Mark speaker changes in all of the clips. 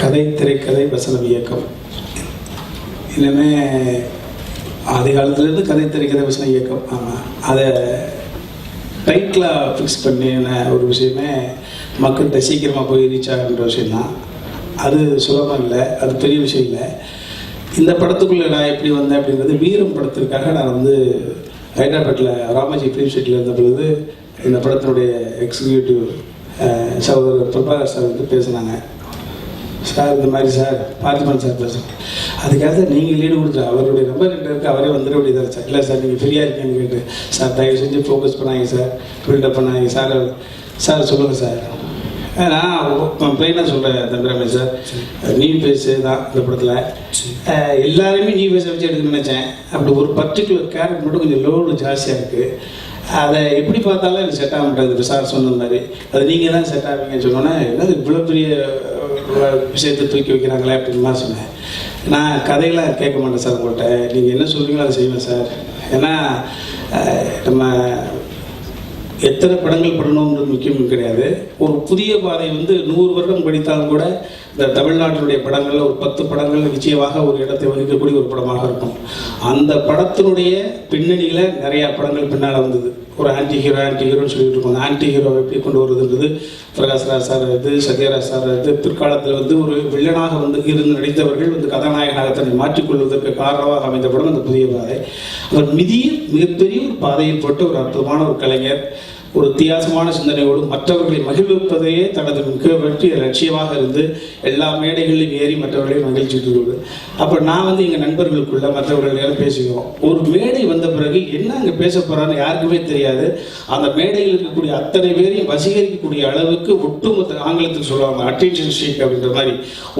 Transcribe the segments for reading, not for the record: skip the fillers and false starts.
Speaker 1: கதை, திரைக்கதை, வசனம், இயக்கம். எல்லாமே ஆதி காலத்துலேருந்து கதை, திரைக்கதை, வசனம், இயக்கம். ஆமாம், அதை டைட்டிலாக ஃபிக்ஸ் பண்ணின ஒரு விஷயமே மக்கள்கிட்ட சீக்கிரமாக போய் ரீச் ஆகுன்ற விஷயந்தான். அது சுலபம் இல்லை, அது பெரிய விஷயம் இல்லை. இந்த படத்துக்குள்ளே நான் எப்படி வந்தேன் அப்படிங்கிறது, வீரம் படத்திற்காக நான் வந்து ஹைதராபாத்தில் ராமஜி ஃபிலிம் சிட்டியில் இருந்த பொழுது இந்த படத்தினுடைய எக்ஸிக்யூட்டிவ் சகோதரர் பிரபாகர் சார் வந்து பேசுனாங்க. சார் இந்த மாதிரி சார் பார்த்திபன் சார் பேசுகிறேன், அதுக்காக நீங்கள் லீடு கொடுத்துரு, அவருடைய நம்பர் கிட்ட இருக்கு, அவரே வந்துட வேண்டியதாக சார். இல்லை சார் நீங்கள் ஃப்ரீயாக இருக்கேன்னு கேட்டு, சார் தயவு செஞ்சு ஃபோக்கஸ் பண்ணாங்க சார், பில்டப் பண்ணாங்க சார். சார் சொல்லுங்கள் சார். நான் பிளைனாக சொல்கிறேன் தம்பிராமே சார், நீ பேசு தான் இந்த படத்தில் எல்லாருமே நீ பேச வச்சு எடுக்கணும்னு நினச்சேன். அப்படி ஒரு பர்டிகுலர் கேரக்டர் மட்டும் கொஞ்சம் லோடு ஜாஸ்தியாக இருக்குது, அதை எப்படி பார்த்தாலும் எனக்கு செட் ஆக மாட்டேங்குது. இப்போ சார் சொன்ன மாதிரி அது நீங்கள் தான் செட் ஆவீங்கன்னு சொன்னோன்னே, என்னது இவ்வளோ பெரிய விஷயத்தை தூக்கி வைக்கிறாங்களே அப்படின்னு தான் சொன்னேன். நான் கதையெல்லாம் கேட்க மாட்டேன் சார் உங்கள்கிட்ட, நீங்கள் என்ன சொல்கிறீங்களோ அதை செய்வேன் சார். ஏன்னா நம்ம எத்தனை படங்கள் பண்ணணுன்றது முக்கியம் கிடையாது. ஒரு புதிய பாதை வந்து 100 வருடம் படித்தாலும் கூட இந்த தமிழ்நாட்டினுடைய படங்களில் ஒரு 10 படங்கள் நிச்சயமாக ஒரு இடத்தை வகிக்கக்கூடிய ஒரு படமாக இருக்கும். அந்த படத்தினுடைய பின்னணியில் நிறையா படங்கள் பின்னால் வந்தது. ஒரு ஆன்டி ஹீரோன்னு சொல்லிட்டு இருக்கோம். அந்த ஆன்டி ஹீரோவை எப்படி கொண்டு வருதுன்றது பிரகாஷ்ராஜ் சார் இது, சத்யராஜ் சார் இது, பிற்காலத்தில் வந்து ஒரு வில்லனாக வந்து இருந்து நடித்தவர்கள் வந்து கதாநாயகனாக தன்னை மாற்றிக்கொள்வதற்கு காரணமாக அமைந்த படம் அந்த புதிய பாதை. அவர் மிகப்பெரிய ஒரு பாதையில் போட்டு ஒரு அற்புதமான ஒரு கலைஞர், ஒரு வித்தியாசமான சிந்தனையோடு மற்றவர்களை மகிழ்விப்பதையே தனது மிக வெற்றிய லட்சியமாக இருந்து எல்லா மேடைகளிலும் ஏறி மற்றவர்களை மகிழ்ச்சிட்டு இருக்குது. அப்போ நான் வந்து எங்கள் நண்பர்களுக்குள்ள மற்றவர்கள் பேசிக்குவோம். ஒரு மேடை வந்த பிறகு என்ன அங்கே பேச போகிறான்னு யாருக்குமே தெரியாது. அந்த மேடையில் இருக்கக்கூடிய அத்தனை பேரையும் வசீகரிக்கக்கூடிய அளவுக்கு ஒட்டுமொத்த, ஆங்கிலத்தில் சொல்லுவாங்க அட்டென்ஷன் ஷீக் அப்படின்ற மாதிரி,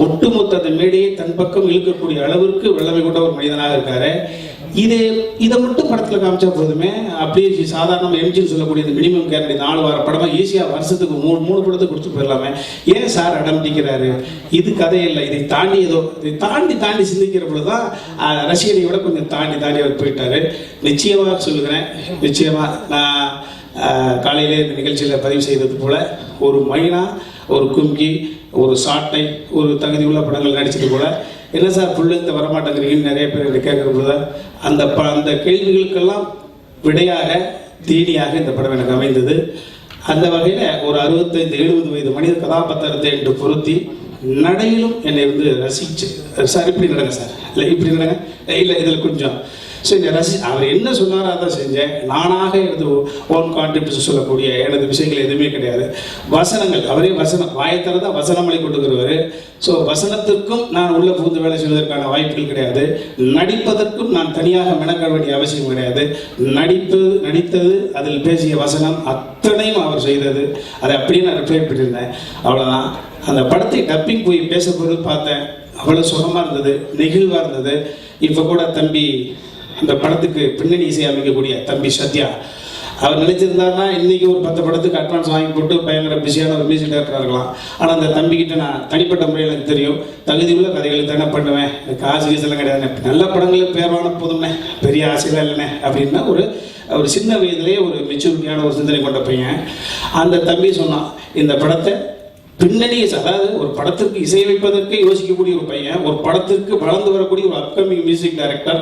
Speaker 1: ஒட்டுமொத்த அந்த மேடையை தன் பக்கம் இழுக்கக்கூடிய அளவிற்கு வல்லமை கொண்ட ஒரு மனிதனாக இருக்காரு. இதை மட்டும் படத்தில் காமிச்சா போதுமே, அப்படியே சாதாரண எம்ஜின்னு சொல்லக்கூடிய இந்த மினிமம் கேரண்டி 4 வார படமாக ஈஸியாக வருஷத்துக்கு 3 படத்தை கொடுத்து போயிடலாமே. ஏன் சார் அடம்பிடிக்கிறாரு? இது கதை இல்லை, இதை தாண்டி சிந்திக்கிற பொழுது தான் ரசிகனை விட கொஞ்சம் தாண்டி அவர் போயிட்டாரு. நிச்சயமாக சொல்லுகிறேன், நிச்சயமாக நான் காலையிலே இந்த நிகழ்ச்சியில் பதிவு செய்தது போல ஒரு மைனா, ஒரு கும்கி, ஒரு சாட்டை, ஒரு தகுதி உள்ள படங்கள் நடிச்சது போல, என்ன சார் புள்ளத்தை வரமாட்டேங்கிறீங்கன்னு நிறைய பேர் என்னை கேட்குற போது அந்த கேள்விகளுக்கெல்லாம் விடையாக தீனியாக இந்த படம் எனக்கு அமைந்தது. அந்த வகையில் ஒரு 65-70 வயது மனித கதாபாத்திரத்தை என்று பொருத்தி நடையிலும் என்னை வந்து ரசிச்சு, சார் இப்படி நடங்க சார், இல்லை இப்படி நடங்க, இல்லை இதில் கொஞ்சம் சரி அவர் என்ன சொன்னாரோ அதான் செஞ்சேன். நானாக எனது ஓன் கான்ட்ரிபியூஷன் சொல்லக்கூடிய எனது விஷயங்கள் எதுவுமே கிடையாது. வசனங்கள் அவரே வாயத்தரதான் வசனமலை கொண்டுக்கிறவர். ஸோ வசனத்திற்கும் நான் உள்ள புகுந்து வேலை செய்வதற்கான வாய்ப்புகள் கிடையாது. நடிப்பதற்கும் நான் தனியாக மெனக்கட வேண்டிய அவசியம் கிடையாது. நடித்தது அதில் பேசிய வசனம் அத்தனையும் அவர் செய்தது. அதை அப்படியே நான் ரிப்ளை பண்ணியிருந்தேன், அவ்வளோதான். அந்த படத்தை டப்பிங் போய் பேசப்போது பார்த்தேன், அவ்வளோ சுகமாக இருந்தது, நெகிழ்வாக இருந்தது. இப்போ கூட தம்பி அந்த படத்துக்கு பின்னணி இசை அமைக்கக்கூடிய தம்பி சத்யா, அவர் நினைச்சிருந்தாருன்னா இன்னைக்கு ஒரு 10 படத்துக்கு அட்வான்ஸ் வாங்கி போட்டு பயங்கர பிஸியான ஒரு மியூசிக் டைரக்டராக இருக்கலாம். ஆனால் அந்த தம்பிக்கிட்ட நான் தனிப்பட்ட முறையில் எனக்கு தெரியும், தகுதியுள்ள கதைகளை தானே பண்ணுவேன், எனக்கு ஆசை கீசெல்லாம் கிடையாதுண்ணே, நல்ல படங்களுக்கு பேர்வான போதும்னே, பெரிய ஆசைலாம் இல்லைண்ணே அப்படின்னா ஒரு சின்ன வயதிலே ஒரு மெச்சூரிட்டியான ஒரு சிந்தனை கொண்ட பையன். அந்த தம்பி சொன்னான், இந்த படத்தை பின்னணி, அதாவது ஒரு படத்திற்கு இசையமைப்பதற்கு யோசிக்கக்கூடிய ஒரு பையன், ஒரு படத்திற்கு வளர்ந்து வரக்கூடிய ஒரு அப்கமிங் மியூசிக் டைரக்டர்,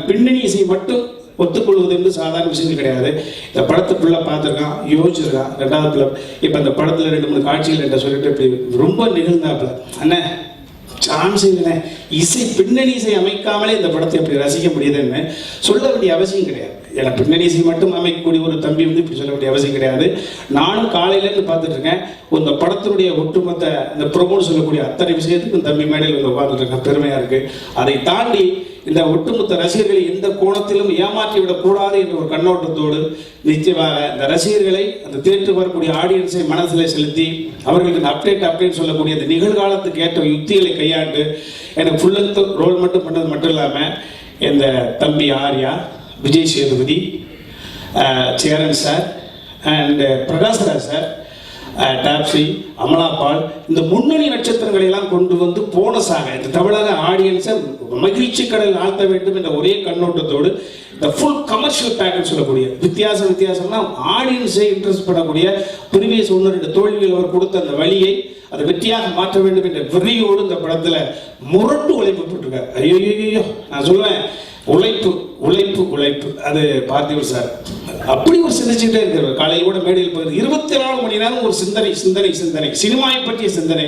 Speaker 1: பின்னணி இசை மட்டும் ஒத்துக்கொள்வது என்று சாதாரண விஷயங்கள் கிடையாது. இந்த படத்தை ஃபுல்லாக பார்த்துருக்கான், யோசிச்சிருக்கான். 2வது பிள்ளை இப்போ இந்த படத்தில் 2-3 காட்சிகள் என்ற சொல்லிட்டு இப்படி ரொம்ப நிகழ்ந்தாப்புல, அண்ணே சான்ஸ் இல்லைண்ணே, பின்னணி இசை அமைக்காமலே இந்த படத்தை எப்படி ரசிக்க முடியுதுன்னு சொல்ல வேண்டிய அவசியம் கிடையாது. ஏன்னா பின்னணி இசை மட்டும் அமைக்கக்கூடிய ஒரு தம்பி வந்து இப்படி சொல்ல வேண்டிய அவசியம் கிடையாது. நானும் காலையிலேருந்து பார்த்துட்டு இருக்கேன், இந்த படத்தினுடைய ஒட்டுமொத்த இந்த ப்ரொமோட் சொல்லக்கூடிய அத்தனை விஷயத்துக்கு தம்பி மேடையில் வந்து உட்கார்ந்துட்டு இருக்கேன், பெருமையாக இருக்குது. அதை தாண்டி இந்த ஒட்டுமொத்த ரசிகர்களை எந்த கோணத்திலும் ஏமாற்றி விடக்கூடாது என்ற ஒரு கண்ணோட்டத்தோடு நிச்சயமாக இந்த ரசிகர்களை அந்த தேட்டருக்கு வரக்கூடிய ஆடியன்ஸை மனசில் செலுத்தி அவர்களுக்கு இந்த அப்டேட் சொல்லக்கூடிய அந்த நிகழ்காலத்துக்கு ஏற்ற யுக்திகளை கையாண்டு எனக்கு ஃபுல் லென்த் ரோல் மட்டும் பண்ணது மட்டும் இல்லாமல் இந்த தம்பி Arya, Vijay Sethupathi, Cheran sir and Prakash Raj sir, Taapsee, Amala Paul, இந்த முன்னணி நட்சத்திரங்களை எல்லாம் கொண்டு வந்து போனஸாக இந்த தமிழக ஆடியன்ஸை மகிழ்ச்சி கடலில் ஆழ்த்த வேண்டும் என்ற ஒரே கண்ணோட்டத்தோடு இந்த ஃபுல் கமர்ஷியல் பேக்கேஜ் சொல்லக்கூடிய வித்தியாசம்னா ஆடியன்ஸை இன்ட்ரெஸ்ட் பண்ணக்கூடிய ப்ரீவியஸ் 1-2 தோல்விகள் அவர் கொடுத்த அந்த வழியை அதை வெற்றியாக மாற்ற வேண்டும் என்ற வெறியோடு இந்த படத்துல முரட்டு உழைப்பு போட்டிருக்காரு. ஐயோ நான் சொல்லுவேன், உழைப்பு அது பார்த்திபன் சார் அப்படி ஒரு சிந்திச்சுட்டே இருக்கிறார். காலையில் கூட மேடையில் போய் 24 மணி நேரம் ஒரு சிந்தனை சினிமாவை பற்றிய சிந்தனை.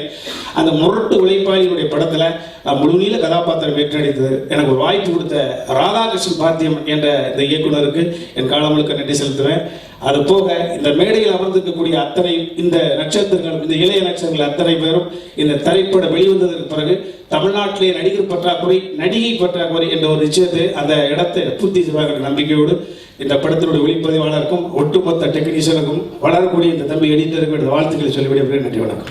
Speaker 1: அந்த முரட்டு உழைப்பாளியுடைய படத்துல முழுநீள கதாபாத்திரம் ஏற்றெடுத்தது எனக்கு ஒரு வாய்ப்பு கொடுத்த ராதாகிருஷ்ணன் பாத்தியம் என்ற இந்த இயக்குனருக்கு என் காலம் முழுக்க நன்றி செலுத்துவேன். அது போக இந்த மேடையில் அமர்ந்திருக்கக்கூடிய அத்தனை இந்த நட்சத்திரங்கள், இந்த இளைய நட்சத்திரங்கள் அத்தனை பேரும் இந்த திரைப்படம் வெளிவந்ததற்கு பிறகு தமிழ்நாட்டிலே நடிகர் பற்றாக்குறை, நடிகை பற்றாக்குறை என்ற ஒரு நிச்சயத்தை அந்த இடத்தை பூர்த்தி செய்வார்கள் நம்பிக்கையோடு இந்த படத்தினுடைய ஒளிப்பதிவாளருக்கும் ஒட்டுமொத்த டெக்னீஷியனுக்கும் வளரக்கூடிய இந்த தம்பி எடிட்டருக்கு வாழ்த்துக்களை சொல்லிவிட நன்றி, வணக்கம்.